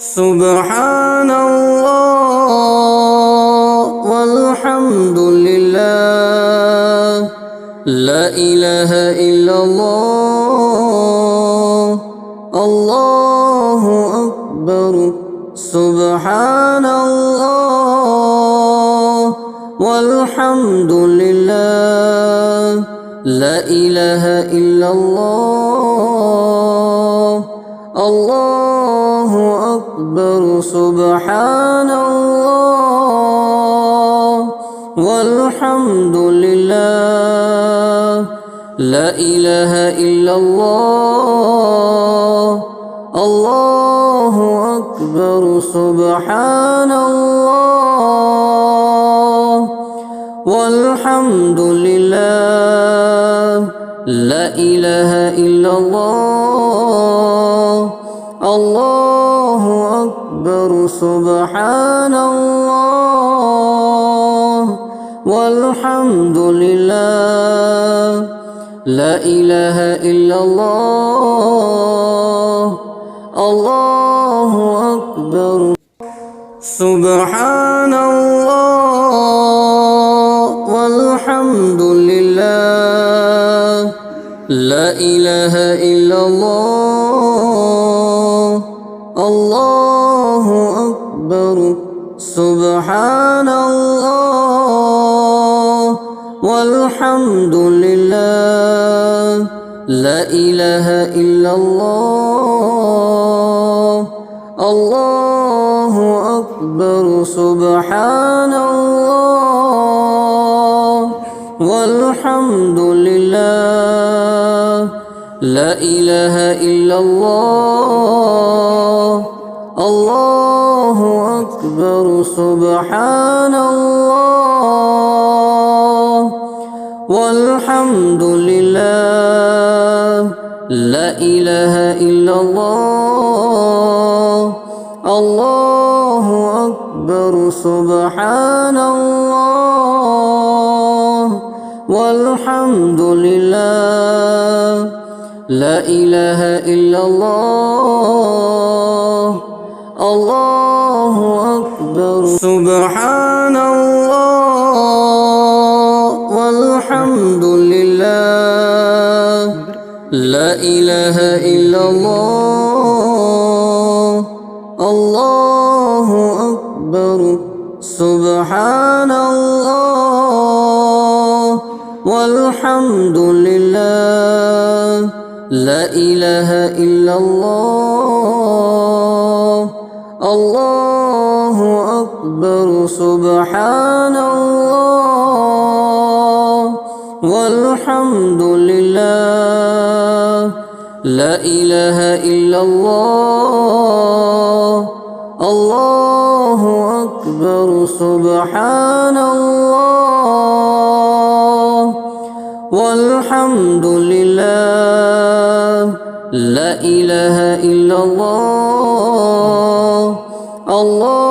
سبحان الله والحمد لله لا إله إلا الله الله أكبر سبحان الله والحمد لله لا إله إلا الله الله أكبر سبحان الله والحمد لله لا إله إلا الله الله أكبر سبحان الله والحمد لله لا إله إلا الله الله أكبر سبحان الله والحمد لله لا إله إلا الله الله أكبر سبحان الله والحمد لله لا إله إلا الله الله أكبر سبحان الله والحمد لله لا إله إلا الله الله أكبر سبحان الله والحمد لله لا إله إلا الله الله أكبر سبحان الله والحمد لله لا إله إلا الله الله أكبر سبحان الله والحمد لله لا إله إلا الله الله أكبر سبحان الله والحمد لله لا إله إلا الله الله أكبر سبحان الله والحمد لله لا إله إلا الله الله أكبر سبحان الله والحمد لله لا إله إلا الله الله أكبر سبحان الله والحمد لله لا إله إلا الله الله